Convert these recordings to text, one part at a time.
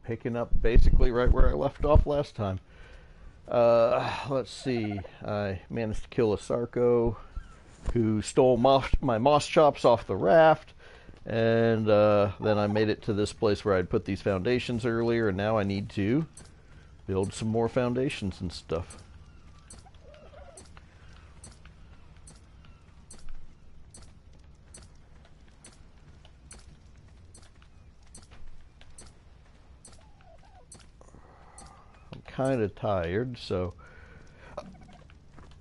picking up basically right where I left off last time. Let's see. I managed to kill a Sarco who stole my moss chops off the raft, and then I made it to this place where I'd put these foundations earlier, and now I need to build some more foundations and stuff. Kind of tired, so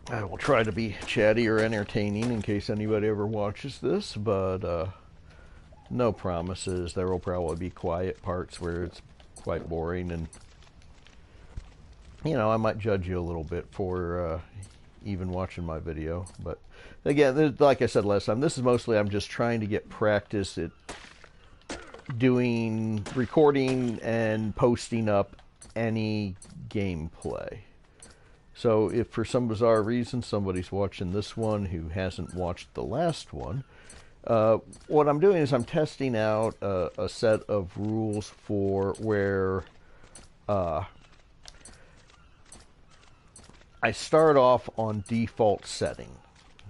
I will try to be chatty or entertaining in case anybody ever watches this, but no promises. There will probably be quiet parts where it's quite boring, and you know, I might judge you a little bit for even watching my video. But again, like I said last time, this is mostly I'm just trying to get practice at doing recording and posting up any gameplay. So if for some bizarre reason somebody's watching this one who hasn't watched the last one, what I'm doing is I'm testing out a set of rules for where I start off on default setting.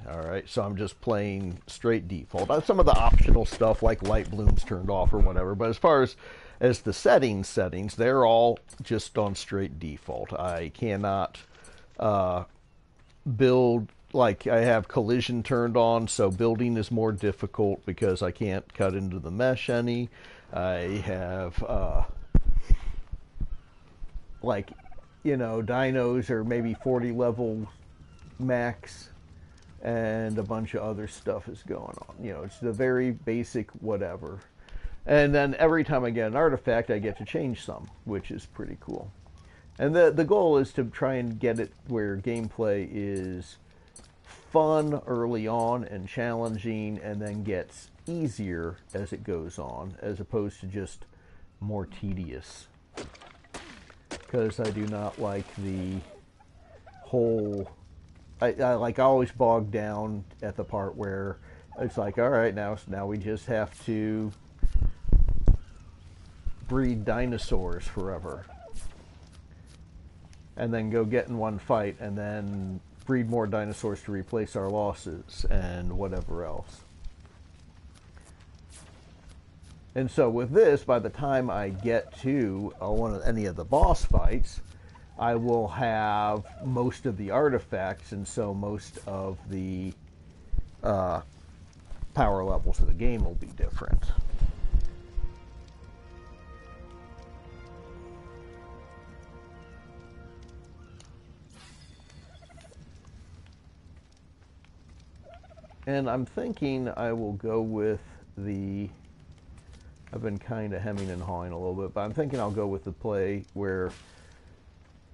Alright, so I'm just playing straight default. Some of the optional stuff like light blooms turned off or whatever, but as far as the settings, they're all just on straight default. I cannot build, like I have collision turned on, so building is more difficult because I can't cut into the mesh any. I have, like, you know, dinos are maybe 40 level max, and a bunch of other stuff is going on. You know, it's the very basic whatever. And then every time I get an artifact, I get to change some, which is pretty cool. And the goal is to try and get it where gameplay is fun early on and challenging, and then gets easier as it goes on, as opposed to just more tedious. Because I do not like the whole... I always bog down at the part where it's like, all right, now we just have to breed dinosaurs forever, and then go get in one fight, and then breed more dinosaurs to replace our losses and whatever else. And so with this, by the time I get to any of the boss fights, I will have most of the artifacts, and so most of the power levels of the game will be different. And I'm thinking I will go with the... I've been kind of hemming and hawing a little bit, but I'm thinking I'll go with the play where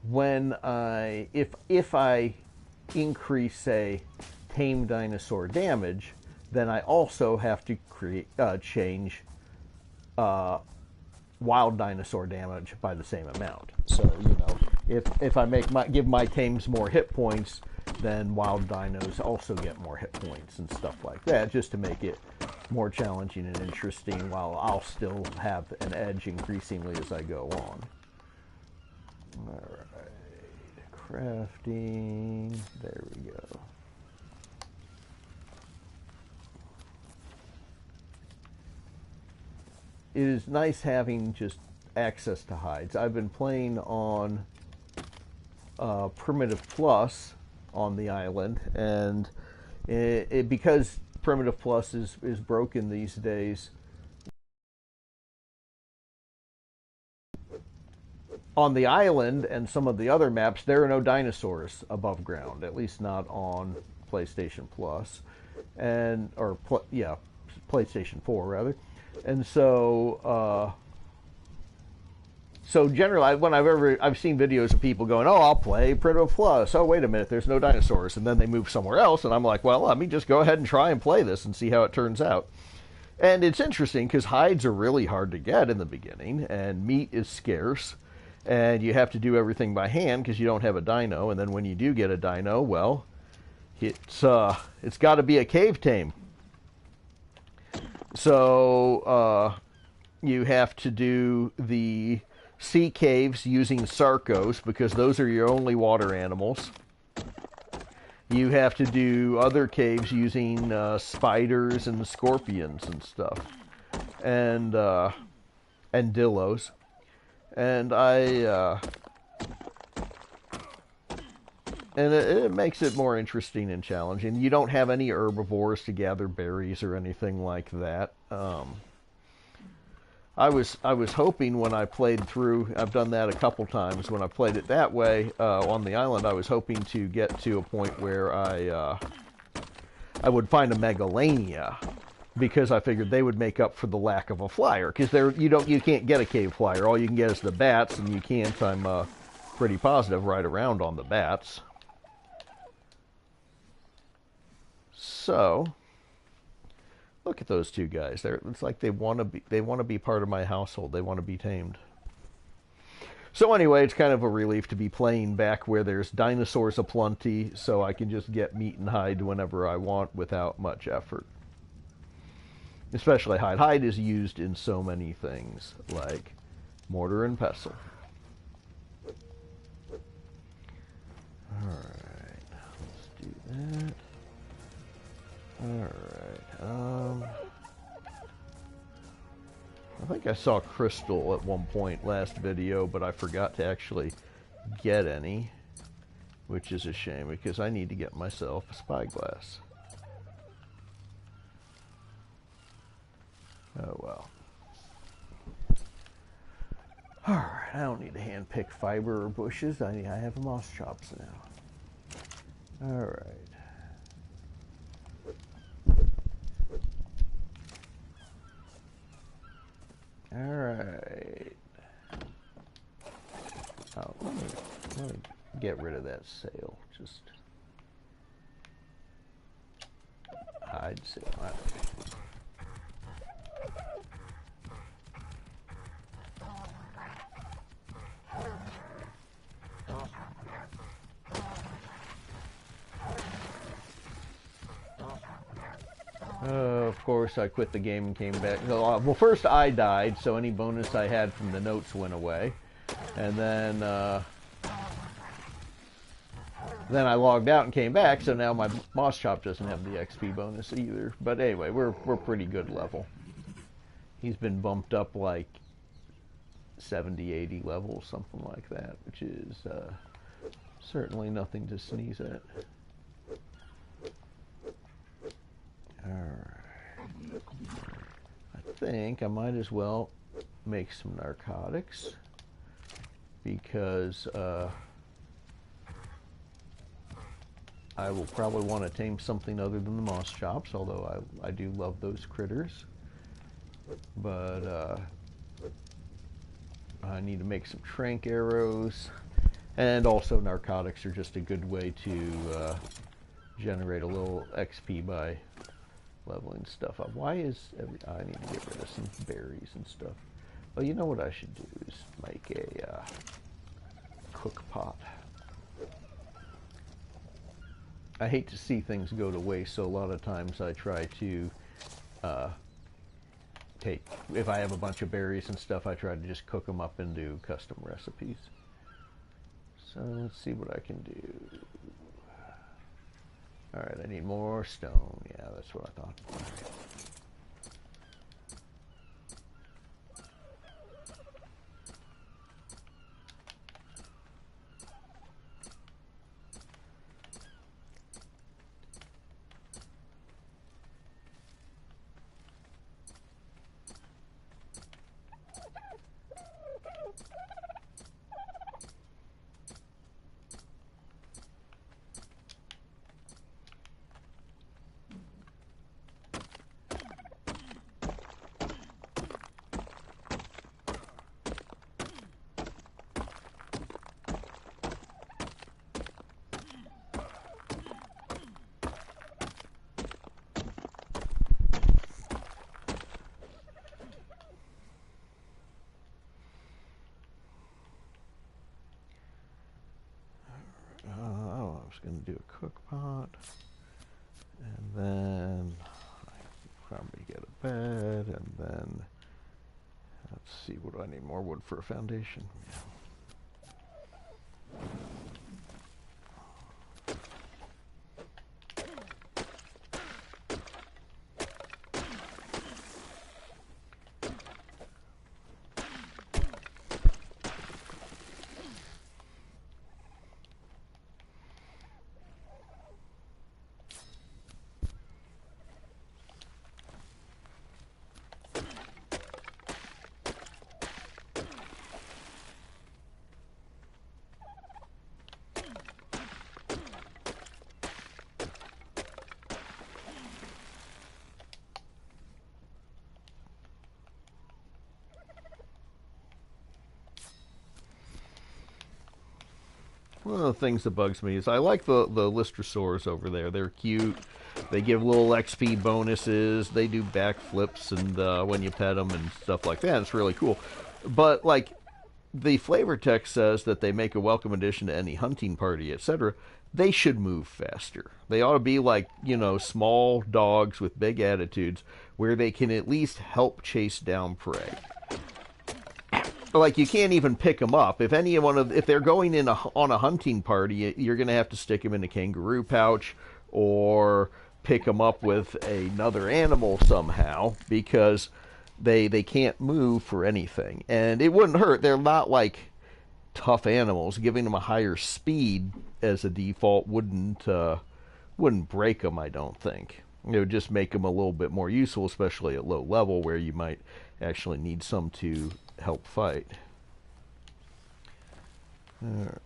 when if I increase, say, tame dinosaur damage, then I also have to change wild dinosaur damage by the same amount. So, you know, if I give my tames more hit points, then wild dinos also get more hit points and stuff like that, just to make it more challenging and interesting, while I'll still have an edge increasingly as I go on. Alright, crafting, there we go. It is nice having just access to hides. I've been playing on Primitive Plus on the island, and because Primitive Plus is broken these days, on the island and some of the other maps, there are no dinosaurs above ground, at least not on PlayStation Plus, PlayStation 4 rather. And so so generally, when I've seen videos of people going, oh, I'll play Primitive Plus. Oh, wait a minute, there's no dinosaurs, and then they move somewhere else, and I'm like, well, let me just go ahead and try and play this and see how it turns out. And it's interesting because hides are really hard to get in the beginning, and meat is scarce, and you have to do everything by hand because you don't have a dino. And then when you do get a dino, well, it's got to be a cave tame. So you have to do the sea caves using sarcos, because those are your only water animals. You have to do other caves using spiders and scorpions and stuff, and dillos. And it makes it more interesting and challenging. You don't have any herbivores to gather berries or anything like that. I was hoping when I played through, I've done that a couple times, when I played it that way on the island, I was hoping to get to a point where I would find a Megalania, because I figured they would make up for the lack of a flyer, because you can't get a cave flyer. All you can get is the bats, and you can't, I'm pretty positive, ride around on the bats. So look at those two guys. It's like they want to be part of my household. They want to be tamed. So anyway, it's kind of a relief to be playing back where there's dinosaurs aplenty, so I can just get meat and hide whenever I want without much effort. Especially hide. Hide is used in so many things, like mortar and pestle. Alright, let's do that. Alright, I think I saw crystal at one point last video, but I forgot to actually get any, which is a shame, because I need to get myself a spyglass. Oh well. Alright, I don't need to hand pick fiber or bushes. I have moss chops now. Alright. Alright. Oh, let me get rid of that sail. Just hide sail. Of course, I quit the game and came back. Well, first I died, so any bonus I had from the notes went away. And then I logged out and came back, so now my moss chop doesn't have the XP bonus either. But anyway, we're pretty good level. He's been bumped up like 70, 80 levels, something like that, which is certainly nothing to sneeze at. Alright. I think I might as well make some narcotics, because I will probably want to tame something other than the moss chops, although I do love those critters. But I need to make some trank arrows, and also narcotics are just a good way to generate a little XP by leveling stuff up. Why is I need to get rid of some berries and stuff. Well, you know what I should do is make a cook pot. I hate to see things go to waste, so a lot of times I try to if I have a bunch of berries and stuff, I try to just cook them up and do custom recipes. So let's see what I can do. Alright, I need more stone. Yeah, that's what I thought. I was going to do a cook pot, and then I probably get a bed, and then let's see, what do I need? More wood for a foundation? Yeah. One of the things that bugs me is I like the Lystrosaurs over there. They're cute. They give little XP bonuses. They do backflips and when you pet them and stuff like that. It's really cool. But like the flavor text says that they make a welcome addition to any hunting party, etc. They should move faster. They ought to be like, you know, small dogs with big attitudes where they can at least help chase down prey. Like, you can't even pick them up. If if they're going in on a hunting party, you're going to have to stick them in a kangaroo pouch or pick them up with another animal somehow, because they can't move for anything. And it wouldn't hurt. They're not like tough animals. Giving them a higher speed as a default wouldn't break them, I don't think. It would just make them a little bit more useful, especially at low level where you might actually need some to help fight. Alright.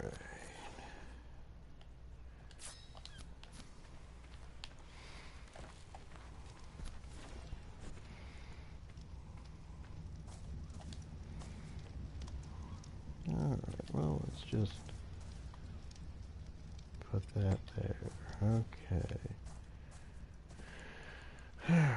Alright, well, let's just put that there. Okay. Alright.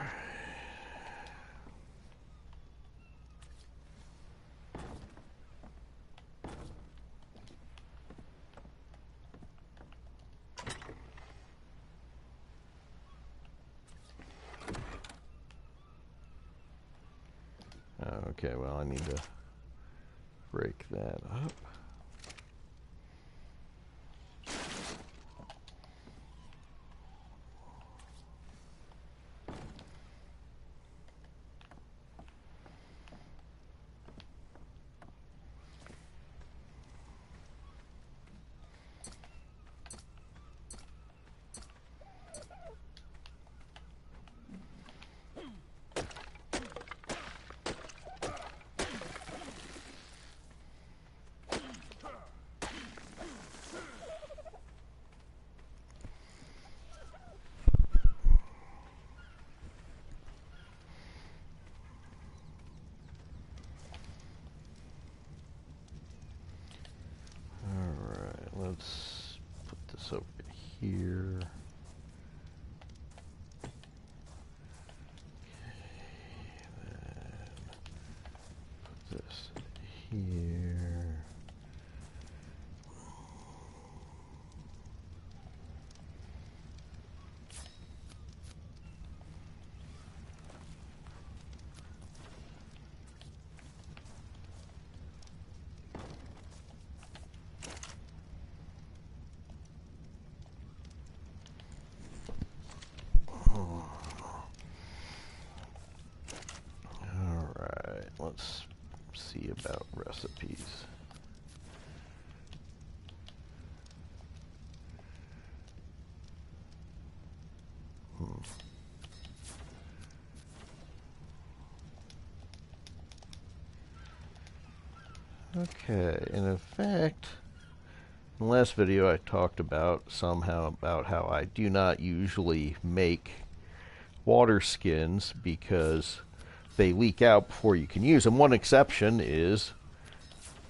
Okay, well, I need to break that up. Let's put this over here. Then put this here. Let's see about recipes. Okay, and in fact, in the last video I talked about how I do not usually make water skins because they leak out before you can use them. One exception is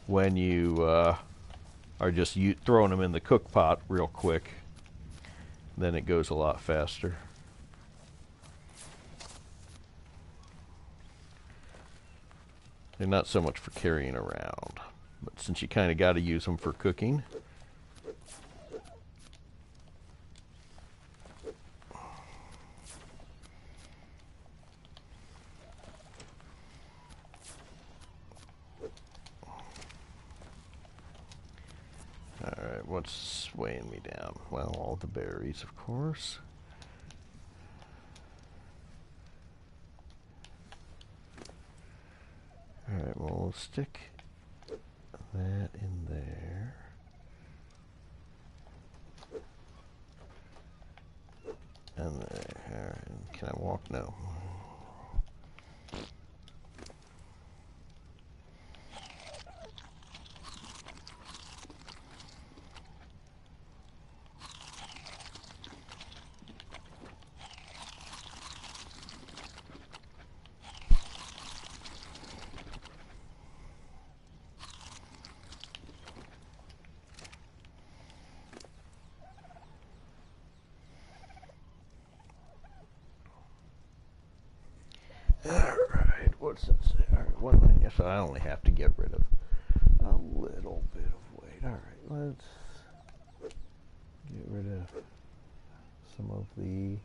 when you are just throwing them in the cook pot real quick. Then it goes a lot faster. They're not so much for carrying around, but since you kind of got to use them for cooking. what's weighing me down? Well, all the berries, of course. Alright, well, we'll stick that in there. And there. Alright, can I walk? No. Alright, what's this? Alright, one thing. Yes, I only have to get rid of a little bit of weight. Alright, let's get rid of some of the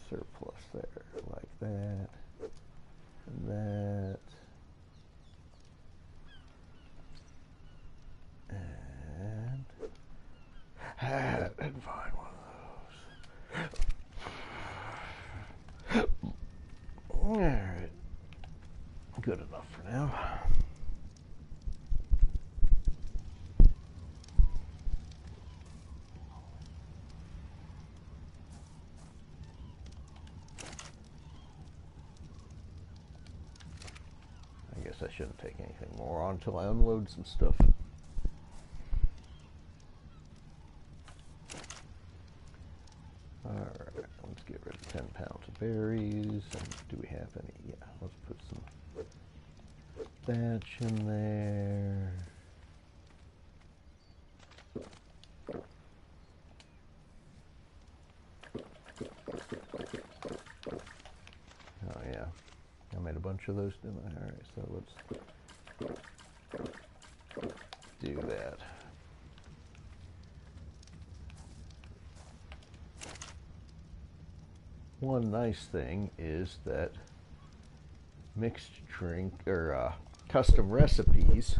surplus there, like that, and that, and find one of those. Alright, good enough for now. I guess I shouldn't take anything more on until I unload some stuff. Alright, let's get rid of 10 pounds of berries. And do we have any? Yeah, let's put some batch in there. Oh yeah, I made a bunch of those, didn't I? Alright, so let's do that. One nice thing is that mixed drink or custom recipes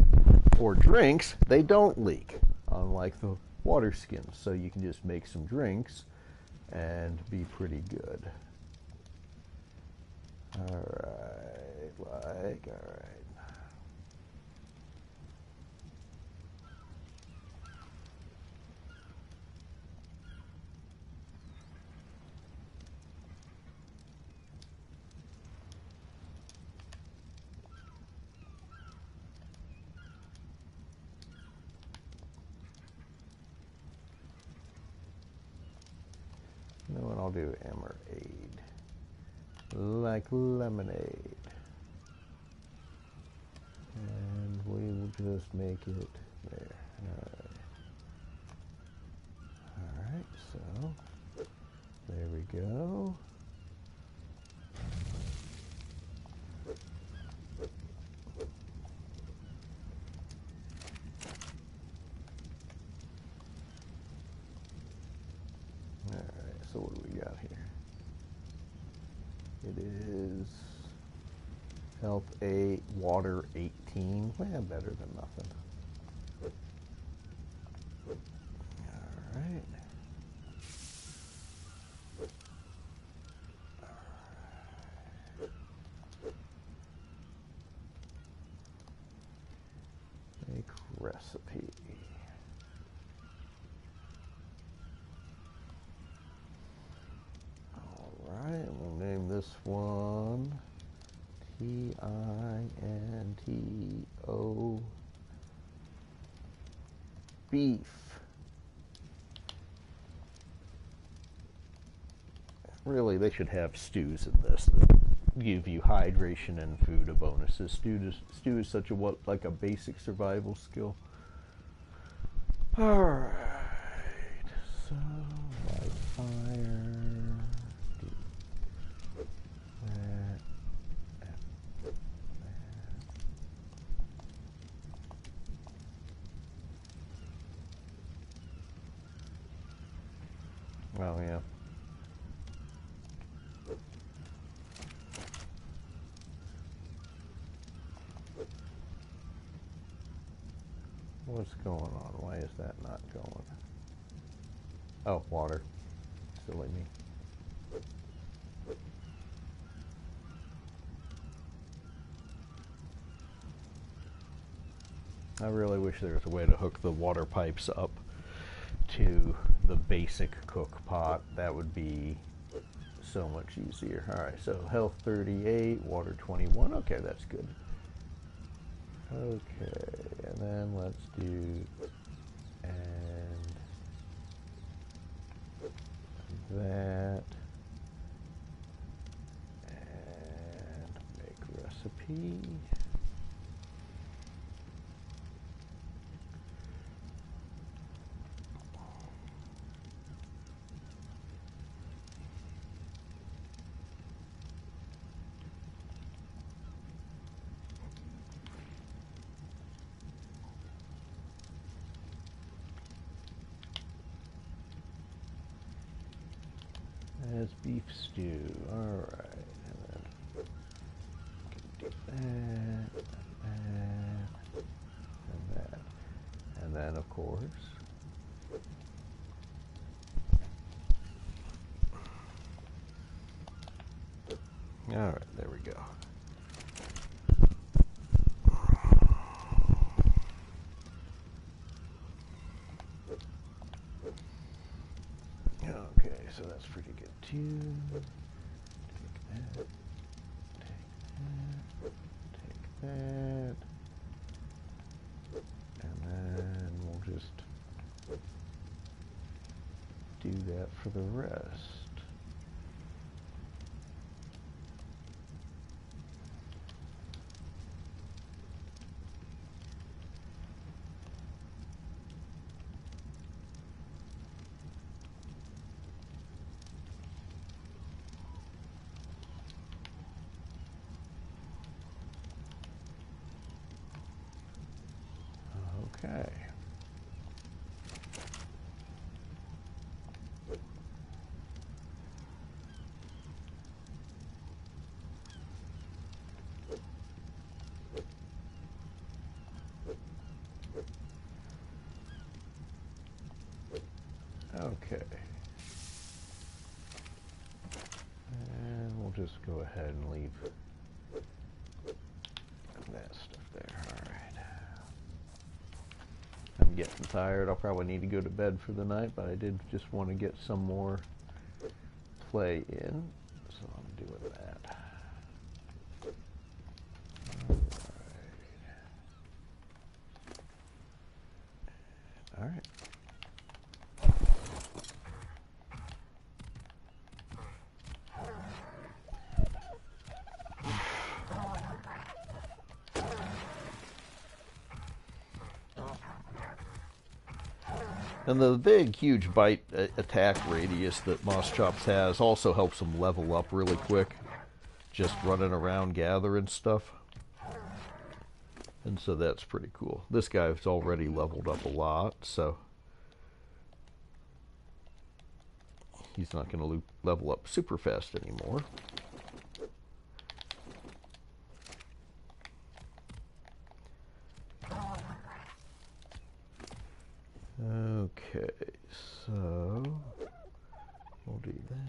for drinks, they don't leak, unlike the water skins. So you can just make some drinks and be pretty good. Alright, alright. You know what, I'll do emerade, like lemonade. And we will just make it there. Alright, so there we go. Alright, so what do we got here? It is health 8, water 18. Well, better than nothing. Alright. Make recipe. Alright, we'll name this one Tinto beef. Really, they should have stews in this that give you hydration and food bonuses. Stew is such a like a basic survival skill. Alright, so light fire. Oh yeah. What's going on? Why is that not going? Oh, water. Silly me. I really wish there was a way to hook the water pipes up to the basic cook pot. That would be so much easier. Alright, so health 38, water 21. Okay, that's good. Okay, and then let's do and that and make recipe. As beef stew. Alright. And then do that, and that. And then, of course, alright, there we go. Okay, so that's pretty good too. Take that, take that, and then we'll just do that for the rest. Okay. Okay. And we'll just go ahead and leave that stuff there. Alright. I'm getting tired. I'll probably need to go to bed for the night, but I did just want to get some more play in, so I'm doing that. Alright. And the big, huge bite attack radius that Moss Chops has also helps him level up really quick, just running around gathering stuff. And so that's pretty cool. This guy's already leveled up a lot, so he's not going to level up super fast anymore. Okay, so we'll do that.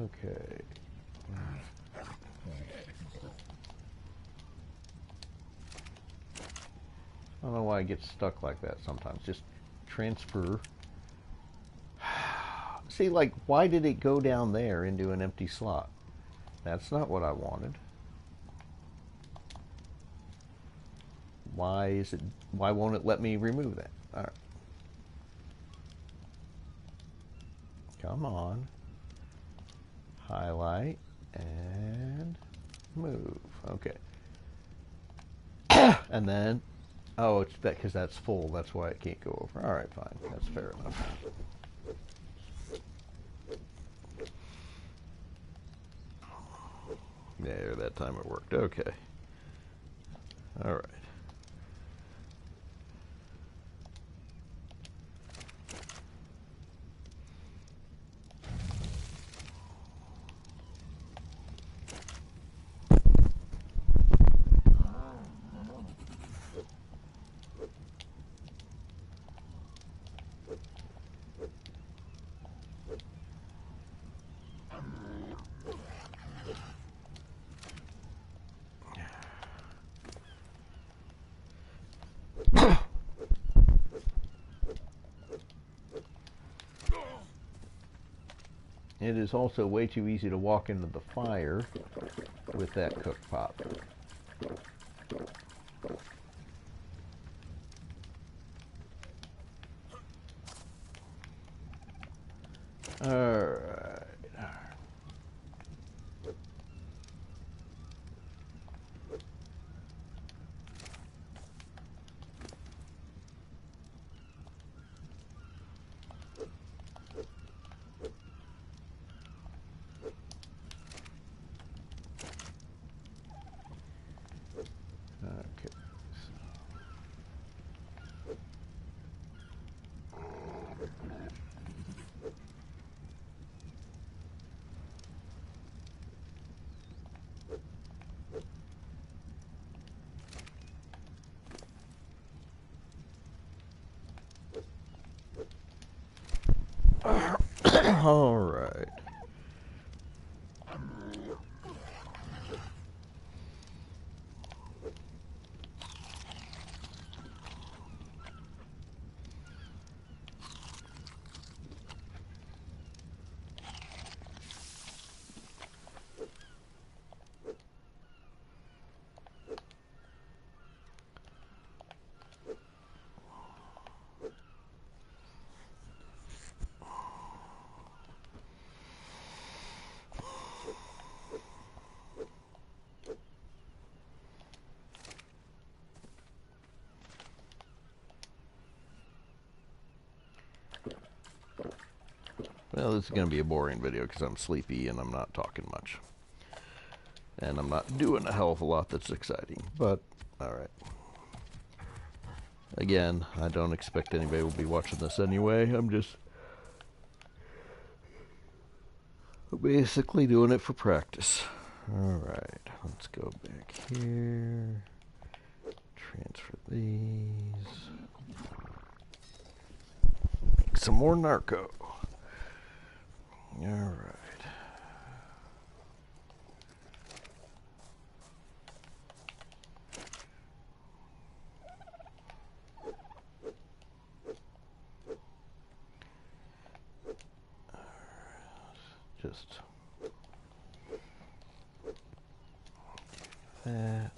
Okay. I don't know why I get stuck like that sometimes. Just transfer. See, like, why did it go down there into an empty slot? That's not what I wanted. Why won't it let me remove that? All right. Come on. Highlight and move. Okay. And then, oh, it's that because that's full. That's why it can't go over. All right, fine. That's fair enough. There, that time it worked. Okay. All right. It is also way too easy to walk into the fire with that cook pot. All right. Okay. All right. Well, this is going to be a boring video because I'm sleepy and I'm not talking much. And I'm not doing a hell of a lot that's exciting. But, alright. Again, I don't expect anybody will be watching this anyway. I'm just basically doing it for practice. Alright, let's go back here. Transfer these. Make some more narco. Alright. Just that.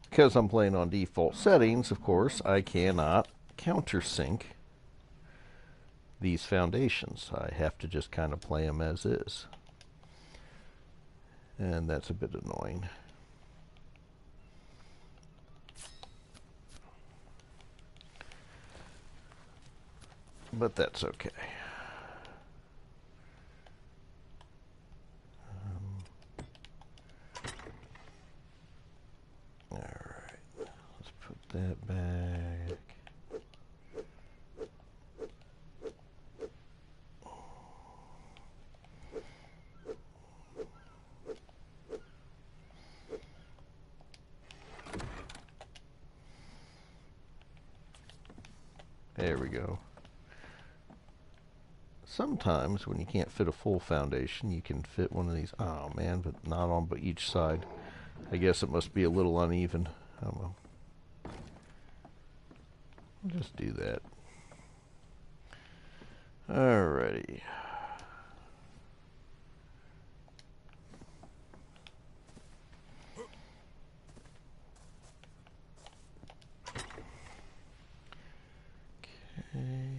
Because I'm playing on default settings, of course, I cannot countersync these foundations. I have to just kind of play them as is. And that's a bit annoying. But that's okay. that back. There we go. Sometimes when you can't fit a full foundation, you can fit one of these. Oh man, but not on but each side. I guess it must be a little uneven. I don't know. I'll just do that. Alrighty. Okay.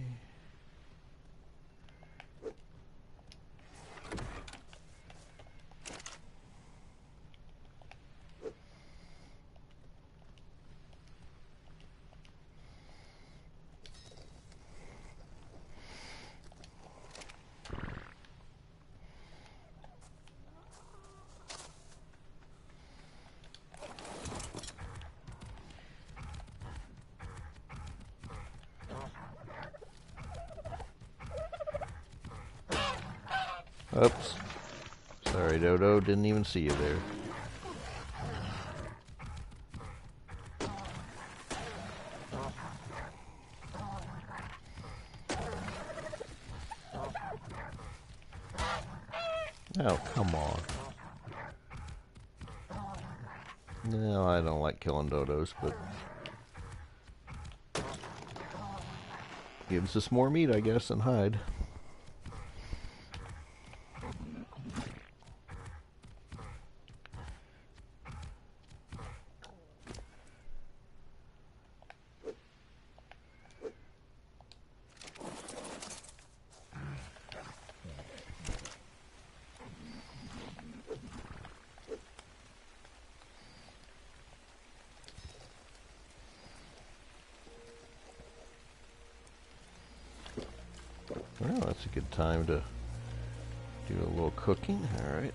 Oops. Sorry, Dodo. Didn't even see you there. Oh, come on. No, I don't like killing dodos, but gives us more meat, I guess, and hide. Well, that's a good time to do a little cooking. All right.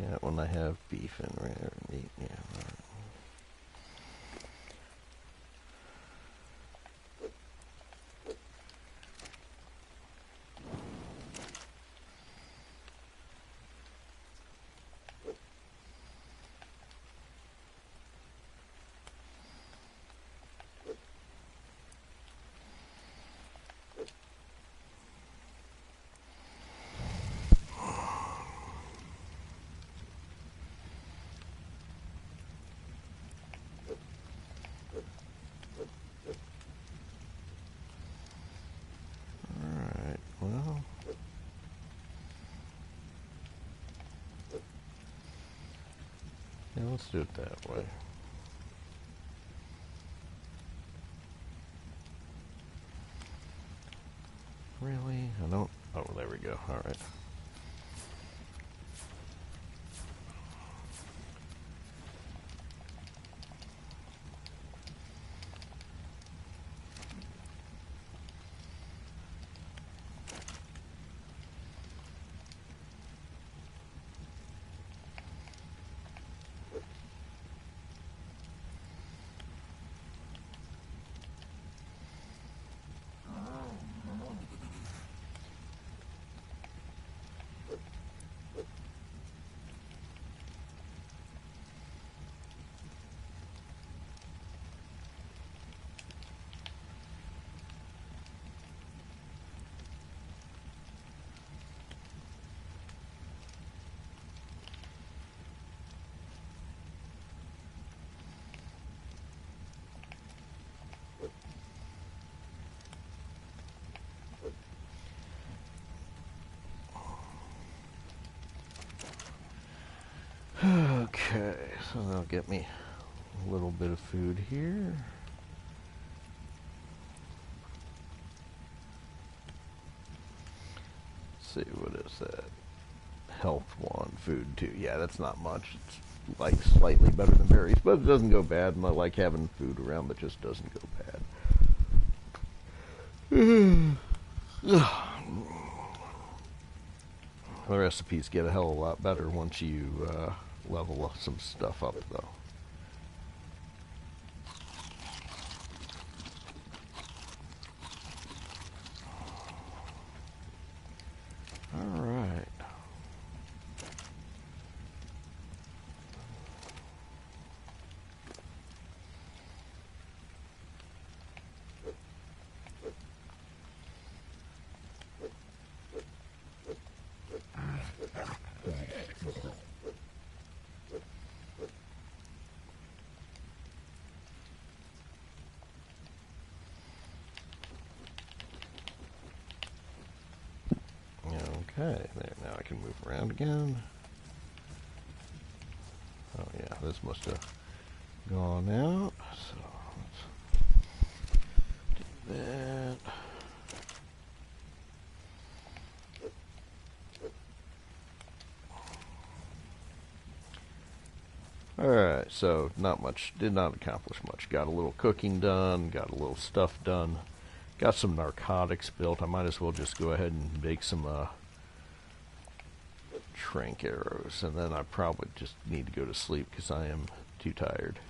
Yeah, when I have beef and rare meat, yeah. All right. Well, yeah, let's do it that way. Really? I don't... Oh, there we go. All right. Okay, so that'll get me a little bit of food here. Let's see, what is that? Health 1, food 2. Yeah, that's not much. It's like slightly better than berries, but it doesn't go bad, and I like having food around that just doesn't go bad. The recipes get a hell of a lot better once you level some stuff up, though. All right. Okay, there, now I can move around again. Oh yeah, this must have gone out, so let's do that. Alright, so not much, did not accomplish much. Got a little cooking done, got a little stuff done, got some narcotics built. I might as well just go ahead and make some trank arrows, and then I probably just need to go to sleep because I am too tired.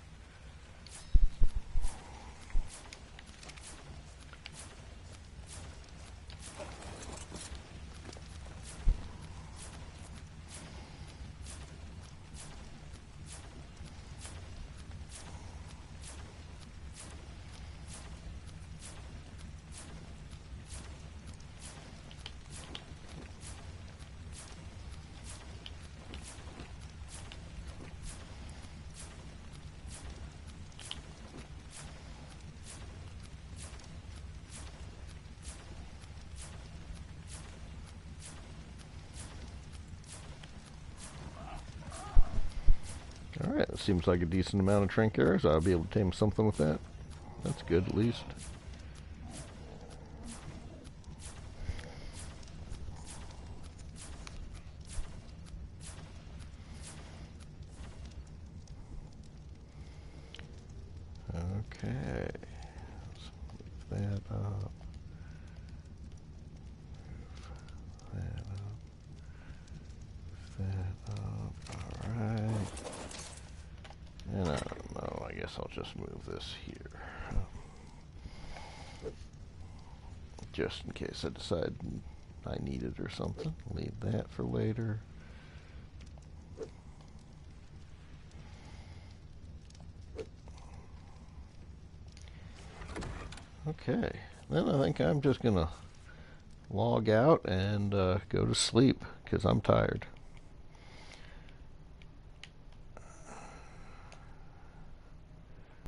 Alright, that seems like a decent amount of trank arrows. I'll be able to tame something with that. That's good, at least. Okay. Let's move that up. Move that up. Alright. And I don't know, I guess I'll just move this here. Just in case I decide I need it or something. Leave that for later. Okay, then I think I'm just gonna log out and go to sleep because I'm tired.